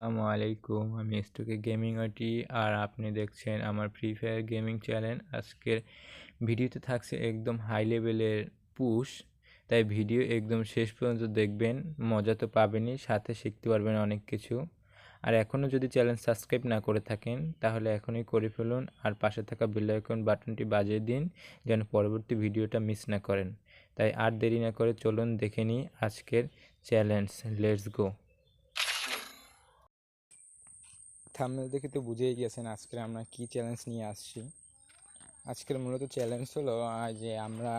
আসসালামু আলাইকুম, আমি স্টুকে গেমিং আইটি আর আপনি দেখছেন আমার ফ্রি ফায়ার গেমিং চ্যানেল। আজকের ভিডিওতে থাকছে একদম হাই লেভেলের পুশ, তাই ভিডিও একদম শেষ পর্যন্ত দেখবেন। মজা তো পাবেনই, সাথে শিখতে পারবেন অনেক কিছু। আর এখনও যদি চ্যানেল সাবস্ক্রাইব না করে থাকেন তাহলে এখনই করে ফেলুন, আর পাশে থাকা বেল আইকন বাটনটি বাজিয়ে দিন যেন পরবর্তী ভিডিওটা মিস না করেন। তাই আর দেরি না করে চলুন দেখে নিই আজকের চ্যালেঞ্জ। Let's go. থাম্বনেল দেখে তো বুঝেই গেছেন আজকে আমরা কি চ্যালেঞ্জ নিয়ে আসছি। আজকের মূলত চ্যালেঞ্জ হলো যে আমরা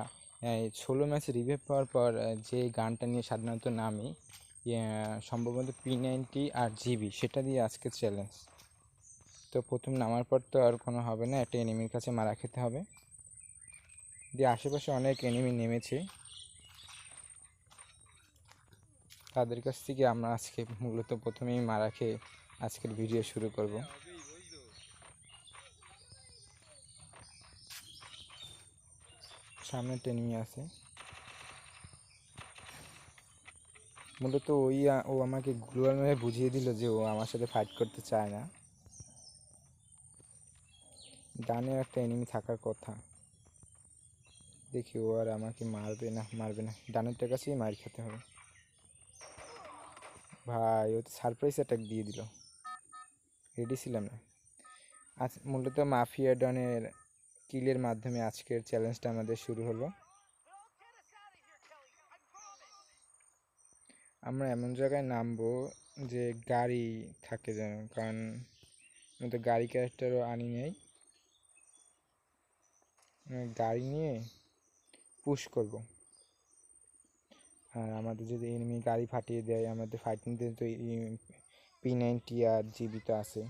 16 ম্যাচ রিভাইভ পাওয়ার পর যে গানটা নিয়ে সাধারণত নামি, সম্ভবত P90 আর জিবি, সেটা দিয়ে আজকের চ্যালেঞ্জ। তো প্রথম নামার পর তো আর কোনো হবে না, একটা এনিমির কাছে মারা খেতে হবে। দিয়ে আশেপাশে অনেক এনিমি নেমেছে, তাদের কাছ থেকে আমরা আজকে মূলত প্রথমেই মারা খেয়ে আজকের ভিডিও শুরু করব। সামনে একটা এনিমি আছে, মূলত ও আমাকে গ্লোয়াল মেরে বুঝিয়ে দিল যে ও আমার সাথে ফাইট করতে চায় না। ডানে একটা এনিমি থাকার কথা, দেখি ও আর আমাকে মারবে না, ডানেরটার কাছেই মার খেতে হবে। ভাই, ও তো সারপ্রাইজ অ্যাটাক দিয়ে দিল, রেডি ছিলাম না। আজ মূলত মাফিয়া ডনের কিলের মাধ্যমে আজকের চ্যালেঞ্জটা আমাদের শুরু হলো। আমরা এমন জায়গায় নামবো যে গাড়ি থাকে যেন, কারণ আমি তো গাড়ি ক্যারেক্টারও আনি নেই। গাড়ি নিয়ে পুশ করব, আর আমাদের যদি এনিমি গাড়ি ফাটিয়ে দেয়, আমাদের ফাইটিং তো P90 আর জিবি তো আছে।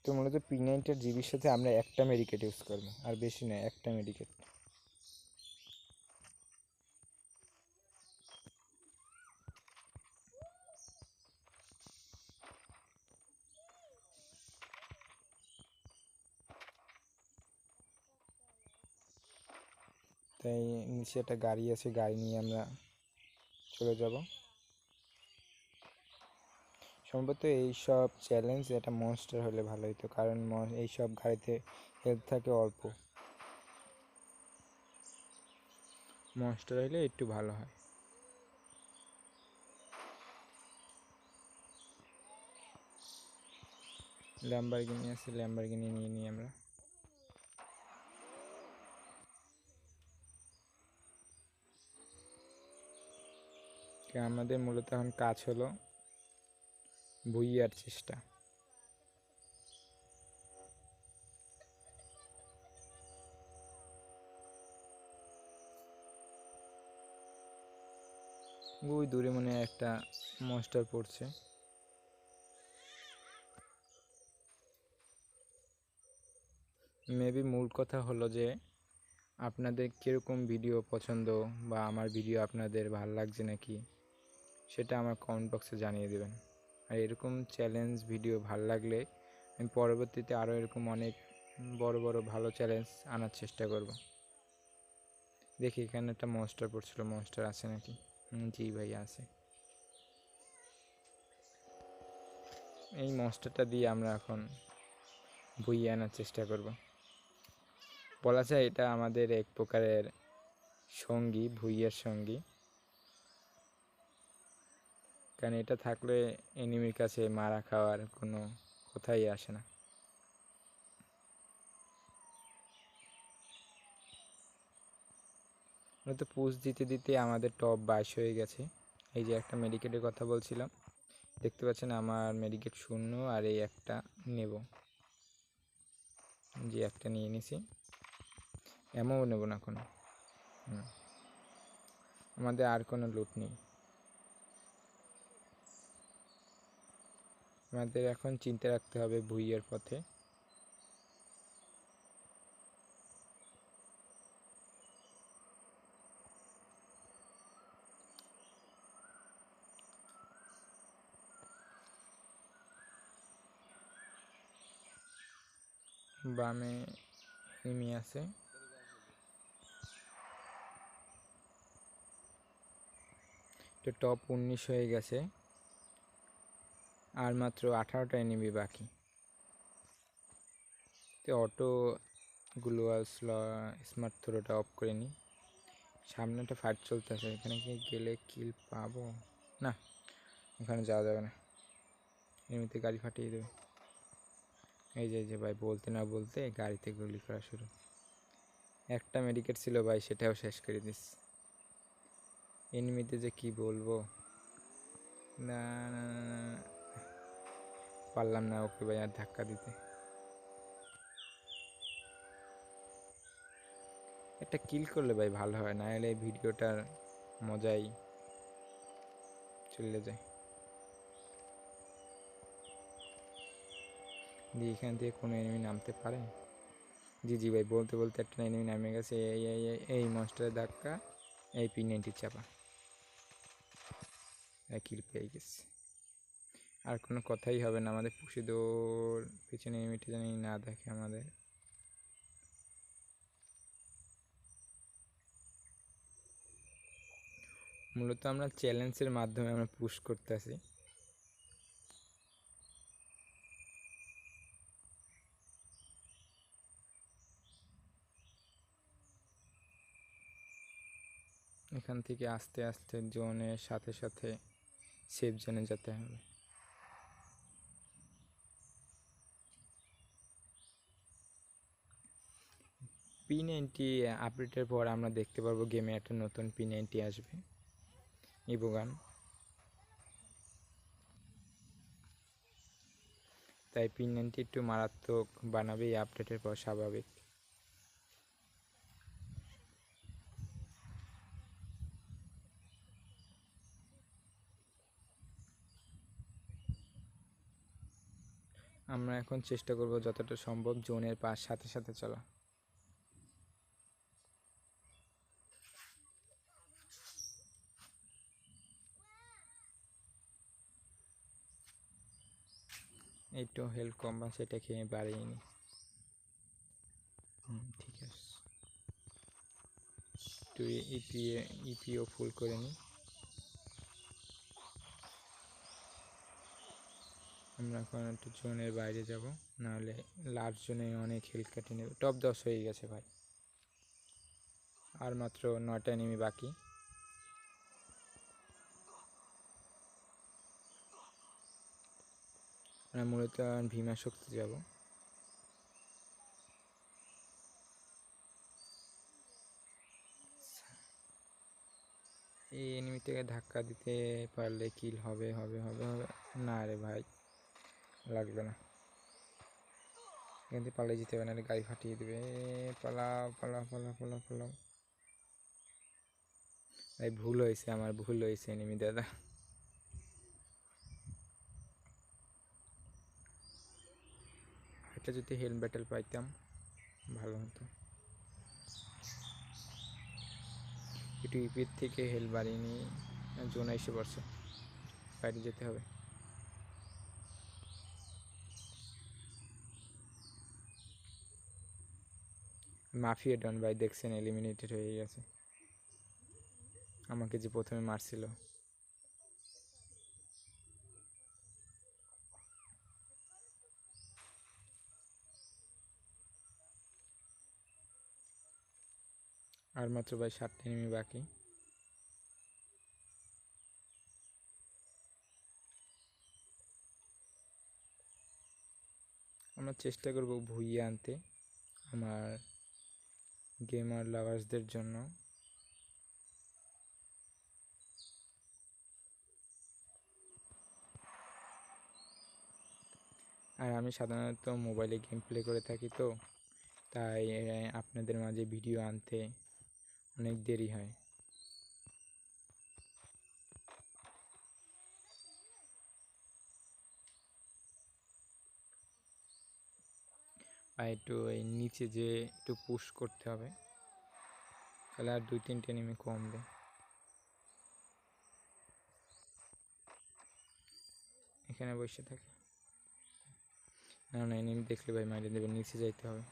তো মূলত P90 আর জিবির সাথে আমরা একটা মেডিকেট ইউজ করবো, আর বেশি নয়, একটা মেডিকেট। তাই নিচে একটা গাড়ি আছে, গাড়ি নিয়ে আমরা চলে যাব। সম্ভবত এইসব চ্যালেঞ্জ একটা মনস্টার হলে ভালো হতো, কারণ এইসব গাড়িতে হেলথ থাকে অল্প। মনস্টার হলে একটু ভালো হয়। ল্যাম্বরগিনি আছে, ল্যাম্বরগিনি নিয়ে নিই আমরা। আমাদের মূলত এখন কাজ হলো বুইয়ার চেষ্টা। ওই দূরে মনে হয় একটা মনস্টার পড়ছে। মেবি মূল কথা হলো যে আপনাদের কীরকম ভিডিও পছন্দ, বা আমার ভিডিও আপনাদের ভালো লাগছে নাকি, সেটা আমার কমেন্ট বক্সে জানিয়ে দেবেন। আর এরকম চ্যালেঞ্জ ভিডিও ভালো লাগলে আমি পরবর্তীতে আরও এরকম অনেক বড় বড় ভালো চ্যালেঞ্জ আনার চেষ্টা করব। দেখি এখানে একটা মনস্টার পড়ছিল, মনস্টার আছে নাকি? জি ভাই আছে। এই মনস্টারটা দিয়ে আমরা এখন বইয়ে আনার চেষ্টা করব। বলা যায় এটা আমাদের এক প্রকারের সঙ্গী, ভুইয়ার সঙ্গী, কারণ এটা থাকলে এনিমির কাছে মারা খাওয়ার কোনো কথাই আসে না। তো পুশ দিতে দিতে আমাদের টপ 22 হয়ে গেছে। এই যে একটা মেডিকেটের কথা বলছিলাম, দেখতে পাচ্ছেন আমার মেডিকেট 0, আর এই একটা নেব, যে একটা নিয়ে নিছি। এমনও নেব না কোনো, আমাদের আর কোনো লুট নেই। আমাদের এখন চিন্তা রাখতে হবে ভুইয়ার পথে। বামে এনিমি আছে, তো টপ 19 হয়ে গেছে। আর মাত্র 18টা এনিমি বাকি। তো অটো গ্লোয়াল স্মার্ট থ্রোটা অফ করে নিই। সামনে একটা ফাইট চলতেছে, এখানে কি গেলে কিল পাবো? না, ওখানে যাওয়া যাবে না, এমনিতে গাড়ি ফাটিয়ে দেবে। এই যে ভাই, বলতে না বলতে গাড়িতে গুলি করা শুরু। একটা মেডিকেট ছিল ভাই, সেটাও শেষ করে দিস। এনিমিতে যে কি বলবো, না না না, পারলাম না ওকে ভাই আর ধাক্কা দিতে। একটা কিল করলে ভাই ভালো হয়, না হলে ভিডিওটার মজাই চলে যায়। দিয়ে এখান থেকে কোনো এনিমি নামতে পারে? জি ভাই, বলতে বলতে একটা এনিমি নামে গেছে। এই মনস্টারের ধাক্কা, এই P90 চাপা, কিল পেয়ে গেছে। আর কোনো কথাই হবে না, আমাদের পুষে দৌড়, পিছনে এনিমিটা জানি না দেখে আমাদের। মূলত আমরা চ্যালেঞ্জের মাধ্যমে আমরা পুশ করতেছি। এখান থেকে আস্তে আস্তে জোনের সাথে সাথে সেফ জোনে যেতে হবে। P90 আপডেটের পর আমরা দেখতে পারবো গেমে একটা নতুন P90 আসবে, ইভোগান। তাই P90 একটু মারাত্মক বানাবে এই আপডেটের পর, স্বাভাবিক। আমরা এখন চেষ্টা করব যতটা সম্ভব জোনের পাশ সাথে সাথে চলা। একটু হেল্প কম বা সেটা খেয়ে বাড়িয়ে নি। ঠিক আছে, একটু ইপিও ফুল করে নিই। আমরা এখন একটু জোনের বাইরে যাব, নাহলে লাস্ট জোনে অনেক হেল্প কেটে নেবে। টপ 10 হয়ে গেছে ভাই, আর মাত্র 9টা এনিমি বাকি। আমরা মূলত ভীমা শক্তি যাব। এই এনিমিটাকে ধাক্কা দিতে পারলে কিল হবে হবে হবে হবে। না রে ভাই, লাগবে না। এখান থেকে পালিয়ে যেতে হবে, নাহলে গাড়ি ফাটিয়ে দেবে। পালাও পালাও পালাও পালাও পালাও। ভাই ভুল হয়েছে, আমার ভুল হয়েছে এনিমি দাদা। এটা যদি হেলথ ব্যাটেল পাইতাম ভালো হতো। একটু ইপির থেকে হেলথ বাড়িয়ে নিয়ে জোন এসে পড়ছে, বাইরে যেতে হবে। মাফিয়া ডন ভাই দেখছেন এলিমিনেটেড হয়ে গেছে, আমাকে যে প্রথমে মারছিল। আর মাত্র ভাই 7টা এনিমি বাকি। আমরা চেষ্টা করব ভুইয়ে আনতে আমার গেমার লাভার্সদের জন্য। আর আমি সাধারণত মোবাইলে গেম প্লে করে থাকি, তো তাই আপনাদের মাঝে ভিডিও আনতে অনেক দেরি হয়। আর একটু এই নিচে যে একটু পুশ করতে হবে, তাহলে আর 2-3টে এনিমি কমবে। এখানে বসে থাকে, না না, এনিমি দেখলে ভাই মারিয়ে দেবে, নিচে যাইতে হবে।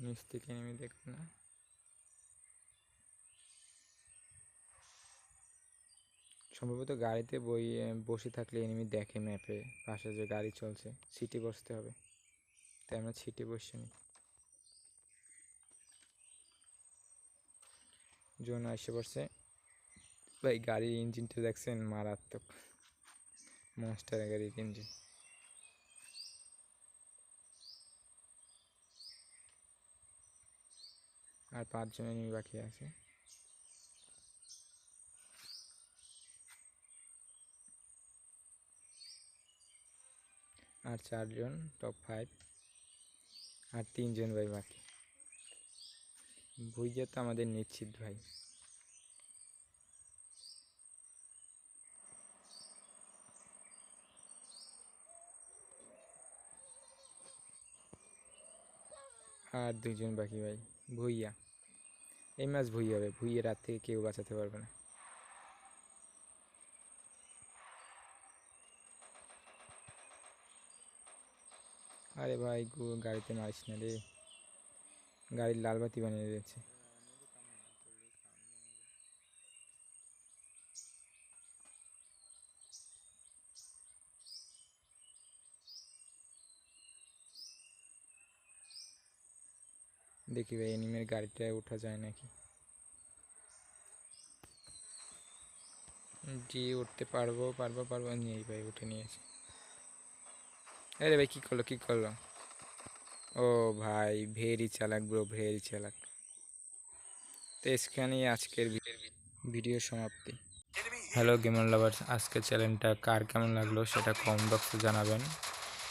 নিচ থেকে এনিমি দেখবে না। সম্ভবত গাড়িতে বসে থাকলে এনিমি দেখে ম্যাপে পাশে যে গাড়ি চলছে, সিটে বসতে হবে, তাই আমরা সিটে বসে নিই। জোন এসে পড়ছে ভাই। গাড়ির ইঞ্জিনটা দেখছেন, মারাত্মক মনস্টার গাড়ির ইঞ্জিন। আর 5 জন এনিমি বাকি আছে। আর 4 জন টপ 5, আর 3 জন ভাই বাকি। ভুইয়া তো আমাদের নিশ্চিত ভাই। আর 2 জন বাকি ভাই। ভুইয়া, এই ম্যাচ ভুইয়া হবে। ভুইয়া রাত থেকে কেউ বাঁচাতে পারবে না। আরে ভাই গাড়িতে মারিস না রে, গাড়ির লাল বাতি বানিয়ে দিয়েছে। দেখি ভাই এনিমের গাড়িটায় ওঠা যায় নাকি। জি উঠতে পারবো পারবো পারবো, নিয়েই ভাই উঠে নিয়েছে। আরে ভাই কি করলো? ও ভাই ভেরি চালাক ব্রো, ভেরি চালাক। তো এখানেই আজকের ভিডিও সমাপ্তি। হ্যালো গেমার লাভার্স, আজকের চ্যানেলটা কার কেমন লাগলো সেটা কমেন্ট বক্সে জানাবেন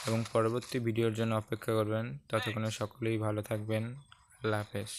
এবং পরবর্তী ভিডিওর জন্য অপেক্ষা করবেন। ততক্ষণে সকলেই ভালো থাকবেন। আল্লাহ হাফেজ।